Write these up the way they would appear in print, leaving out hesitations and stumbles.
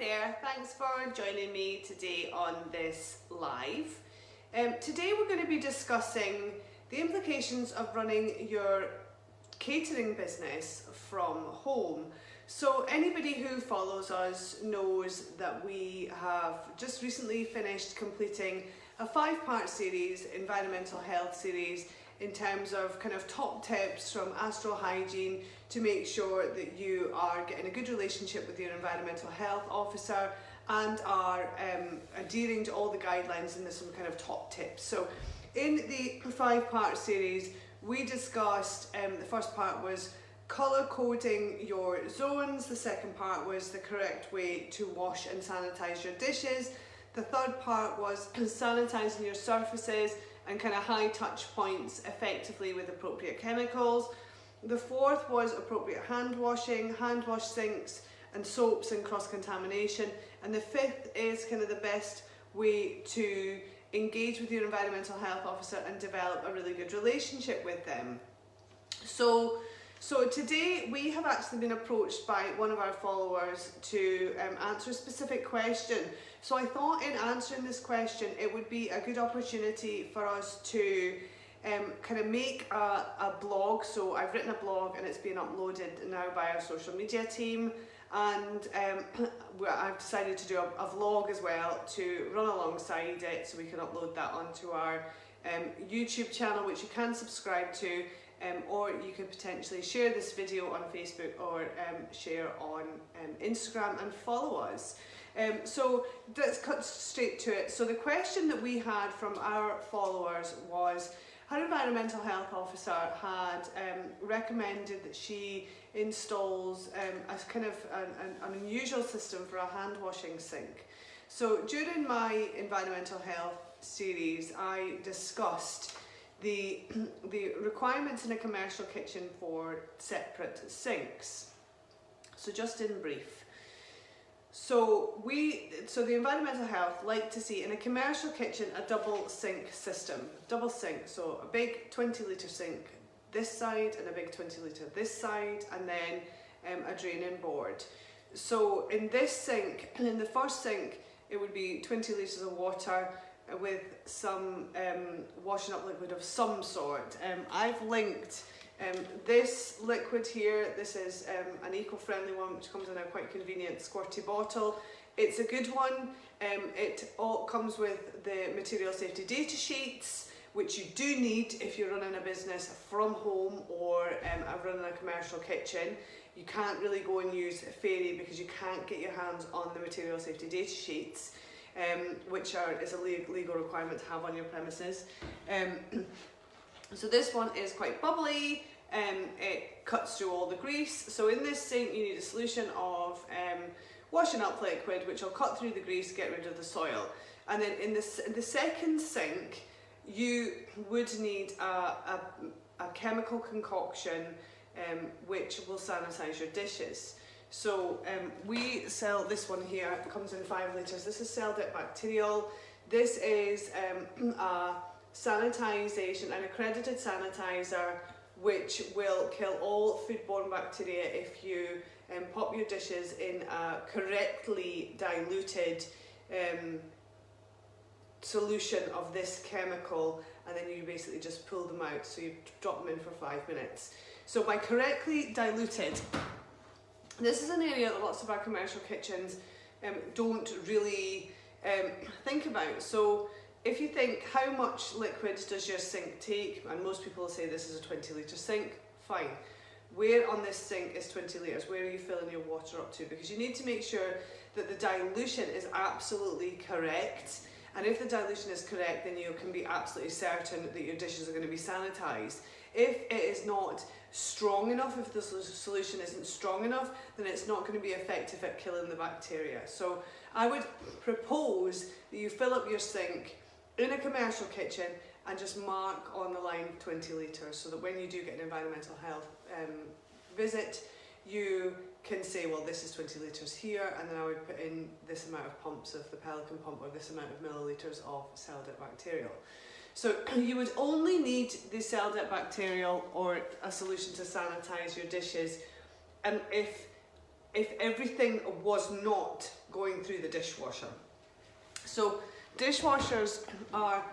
there, thanks for joining me today on this live. Today we're going to be discussing the implications of running your catering business from home. So anybody who follows us knows that we have just recently finished completing a 5-part series, environmental health series, in terms of kind of top tips from Astral Hygiene to make sure that you are getting a good relationship with your environmental health officer and are adhering to all the guidelines, and there's some kind of top tips. So in the 5-part series we discussed, the first part was colour coding your zones, the second part was the correct way to wash and sanitise your dishes, the third part was sanitising your surfaces and kind of high touch points effectively with appropriate chemicals. The fourth was appropriate hand washing, hand wash sinks and soaps and cross-contamination. And the fifth is kind of the best way to engage with your environmental health officer and develop a really good relationship with them. So today we have actually been approached by one of our followers to answer a specific question. So I thought in answering this question it would be a good opportunity for us to kind of make a blog. So I've written a blog and it's being uploaded now by our social media team, and I've decided to do a vlog as well to run alongside it, so we can upload that onto our YouTube channel, which you can subscribe to. Or you could potentially share this video on Facebook or share on Instagram and follow us. So let's cut straight to it. So the question that we had from our followers was, our environmental health officer had recommended that she installs a kind of an unusual system for a hand washing sink. So during my environmental health series I discussed the requirements in a commercial kitchen for separate sinks. So just in brief. So the environmental health like to see in a commercial kitchen a double sink system. Double sink, so a big 20-litre sink this side and a big 20-litre this side, and then a draining board. So in this sink, in the first sink, it would be 20 litres of water with some washing up liquid of some sort. I've linked this liquid here. This is an eco-friendly one which comes in a quite convenient squirty bottle. It's a good one. It all comes with the material safety data sheets, which you do need if you're running a business from home or running a commercial kitchen. You can't really go and use Fairy because you can't get your hands on the material safety data sheets, which is a legal requirement to have on your premises. So this one is quite bubbly, it cuts through all the grease. So in this sink you need a solution of washing up liquid which will cut through the grease, get rid of the soil. And then in the second sink you would need a chemical concoction which will sanitise your dishes. So we sell this one here, it comes in 5 litres. This is Celtic Bacterial. This is a sanitisation, an accredited sanitiser which will kill all foodborne bacteria if you pop your dishes in a correctly diluted solution of this chemical, and then you basically just pull them out. So you drop them in for 5 minutes. So by correctly diluted, this is an area that lots of our commercial kitchens don't really think about. So if you think, how much liquid does your sink take? And most people will say this is a 20-litre sink. Fine. Where on this sink is 20 litres? Where are you filling your water up to? Because you need to make sure that the dilution is absolutely correct. And if the dilution is correct, then you can be absolutely certain that your dishes are going to be sanitised. If it is not strong enough, if the solution isn't strong enough, then it's not going to be effective at killing the bacteria. So I would propose that you fill up your sink in a commercial kitchen and just mark on the line 20 litres, so that when you do get an environmental health visit, you can say, well, this is 20 litres here, and then I would put in this amount of pumps of the Pelican pump or this amount of millilitres of Celtic Bacterial. So you would only need the Celtic Bacterial or a solution to sanitise your dishes, and if if everything was not going through the dishwasher. So dishwashers are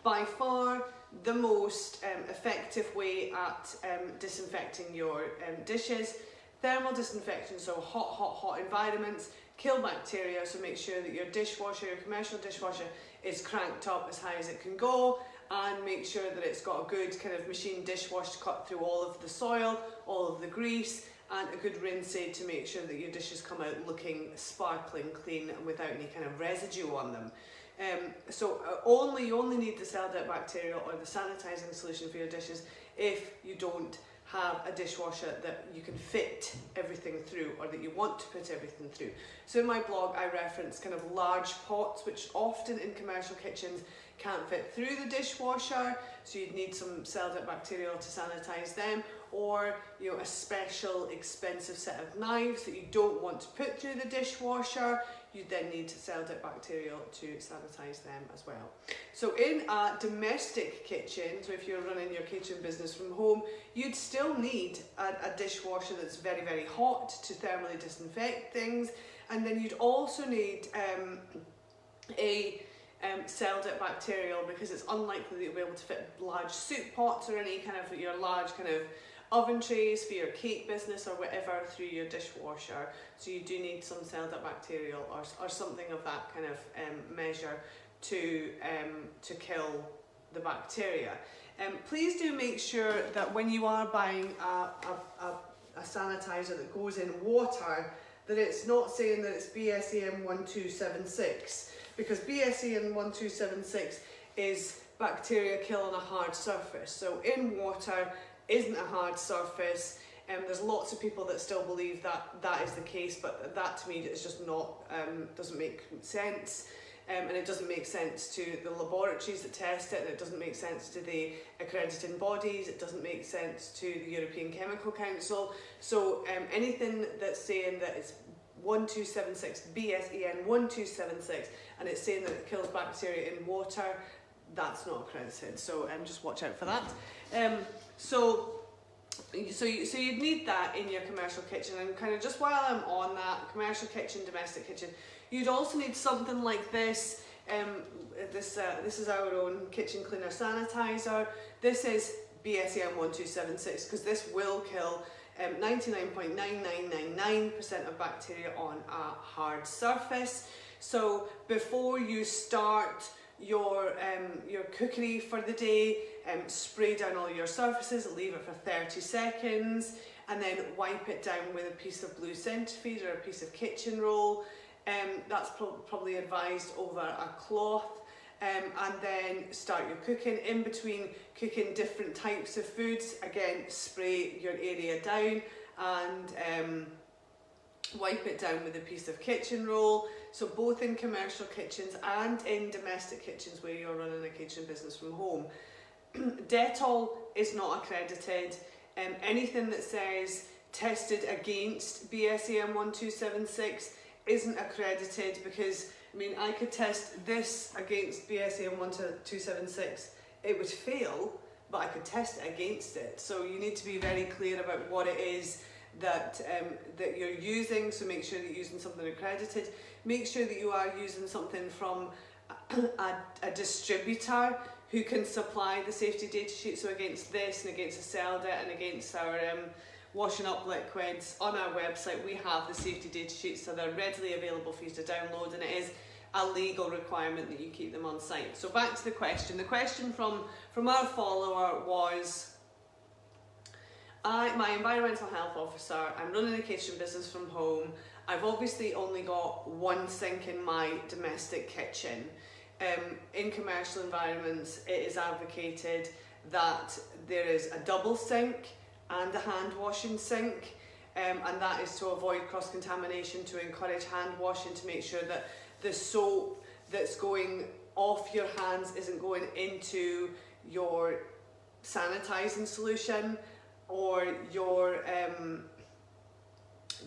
by far the most effective way at disinfecting your dishes. Thermal disinfection, so hot environments, kill bacteria, so make sure that your dishwasher, your commercial dishwasher, is cranked up as high as it can go, and make sure that it's got a good kind of machine dishwash to cut through all of the soil, all of the grease, and a good rinse aid to make sure that your dishes come out looking sparkling clean and without any kind of residue on them. You only need the cell dead bacteria or the sanitising solution for your dishes if you don't have a dishwasher that you can fit everything through, or that you want to put everything through. So in my blog I reference kind of large pots, which often in commercial kitchens can't fit through the dishwasher, so you'd need some cell dead bacterial to sanitise them, or a special expensive set of knives that you don't want to put through the dishwasher. You then need cell dead bacterial to sanitise them as well. So in a domestic kitchen, so if you're running your kitchen business from home, you'd still need a dishwasher that's very, very hot to thermally disinfect things, and then you'd also need a cell dead bacterial, because it's unlikely that you'll be able to fit large soup pots or any kind of your large kind of oven trays for your cake business or whatever through your dishwasher. So you do need some cell dead bacterial or something of that kind of measure to kill the bacteria. Please do make sure that when you are buying a sanitizer that goes in water, that it's not saying that it's BSEN 1276, because BSEN 1276 is bacteria kill on a hard surface. So in water isn't a hard surface. There's lots of people that still believe that that is the case, but that to me is just not, doesn't make sense. And it doesn't make sense to the laboratories that test it, and it doesn't make sense to the accrediting bodies, it doesn't make sense to the European Chemical Council. So anything that's saying that it's 1276, BSEN 1276, and it's saying that it kills bacteria in water, that's not accredited. So just watch out for that. So you'd need that in your commercial kitchen. And kind of just while I'm on that, commercial kitchen, domestic kitchen, you'd also need something like this. This is our own kitchen cleaner sanitizer. This is BSEN 1276, because this will kill 99.9999% of bacteria on a hard surface. So before you start your cookery for the day, spray down all your surfaces, leave it for 30 seconds, and then wipe it down with a piece of blue centrifuge or a piece of kitchen roll. That's probably advised over a cloth, and then start your cooking. In between cooking different types of foods, again, spray your area down and wipe it down with a piece of kitchen roll. So both in commercial kitchens and in domestic kitchens where you're running a kitchen business from home. Dettol is not accredited. Anything that says tested against BSEN 1276 isn't accredited, because I mean, I could test this against BSEN 1276, it would fail, but I could test it against it. So you need to be very clear about what it is that that you're using. So make sure that you're using something accredited. Make sure that you are using something from a distributor who can supply the safety data sheet. So against this and against the cell debt and against our washing up liquids, on our website we have the safety data sheets, so they're readily available for you to download, and it is a legal requirement that you keep them on site. So back to the question. The question from our follower was, my environmental health officer, I'm running a kitchen business from home. I've obviously only got one sink in my domestic kitchen. In commercial environments, it is advocated that there is a double sink and a hand washing sink, and that is to avoid cross-contamination, to encourage hand washing, to make sure that the soap that's going off your hands isn't going into your sanitising solution or your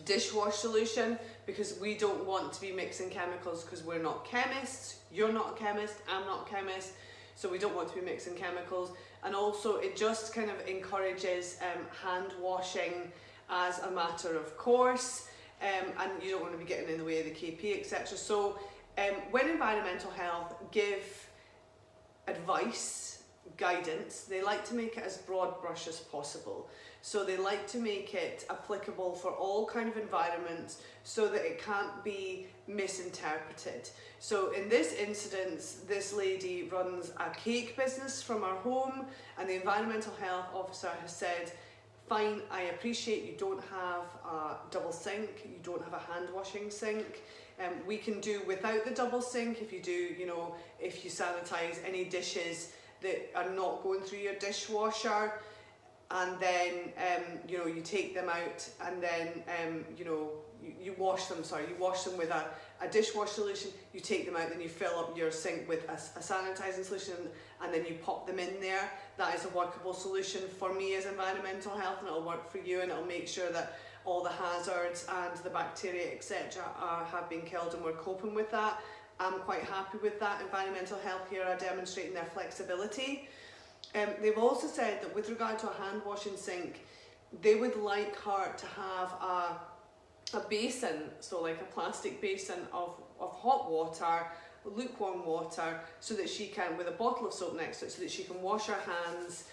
dishwash solution, because we don't want to be mixing chemicals, because we're not chemists, you're not a chemist, I'm not a chemist, so we don't want to be mixing chemicals. And also it just kind of encourages hand washing as a matter of course. and you don't want to be getting in the way of the KP, etc. So when environmental health give advice, guidance, they like to make it as broad brush as possible. So they like to make it applicable for all kind of environments so that it can't be misinterpreted. So in this instance, this lady runs a cake business from her home, and the environmental health officer has said, fine, I appreciate you don't have a double sink, you don't have a hand washing sink. We can do without the double sink if you do, you know, if you sanitise any dishes that are not going through your dishwasher, and then you know, you take them out, and then you know, you wash them with a dishwash solution, you take them out, then you fill up your sink with a sanitising solution, and then you pop them in there. That is a workable solution for me as environmental health, and it'll work for you, and it'll make sure that all the hazards and the bacteria, etc. have been killed, and we're coping with that. I'm quite happy with that. Environmental health here are demonstrating their flexibility. They've also said that with regard to a hand washing sink, they would like her to have a basin, so like a plastic basin of hot water, lukewarm water, so that she can, with a bottle of soap next to it, so that she can wash her hands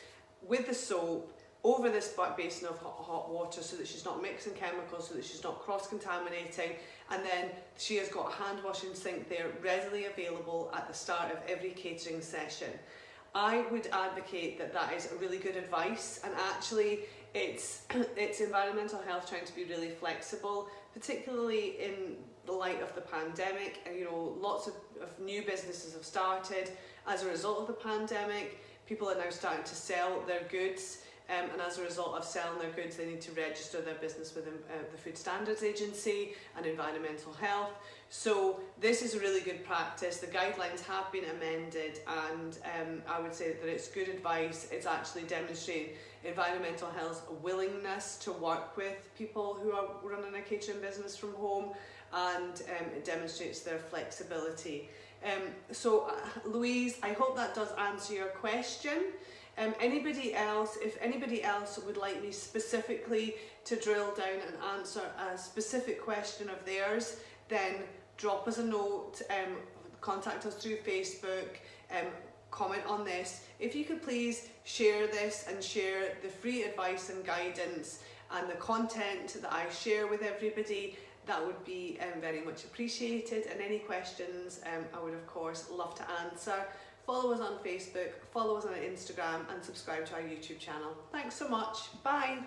with the soap over this basin of hot water, so that she's not mixing chemicals, so that she's not cross-contaminating. And then she has got a hand washing sink there readily available at the start of every catering session. I would advocate that that is a really good advice, and actually it's environmental health trying to be really flexible, particularly in the light of the pandemic. And you know, lots of new businesses have started as a result of the pandemic. People are now starting to sell their goods, and as a result of selling their goods, they need to register their business with the Food Standards Agency and Environmental Health. So this is a really good practice. The guidelines have been amended, and I would say that it's good advice. It's actually demonstrating Environmental Health's willingness to work with people who are running a catering business from home, and it demonstrates their flexibility. So Louise, I hope that does answer your question. Anybody else, if anybody else would like me specifically to drill down and answer a specific question of theirs, then drop us a note, contact us through Facebook, comment on this. If you could please share this and share the free advice and guidance and the content that I share with everybody, that would be very much appreciated. And any questions, I would of course love to answer. Follow us on Facebook, follow us on Instagram, and subscribe to our YouTube channel. Thanks so much. Bye.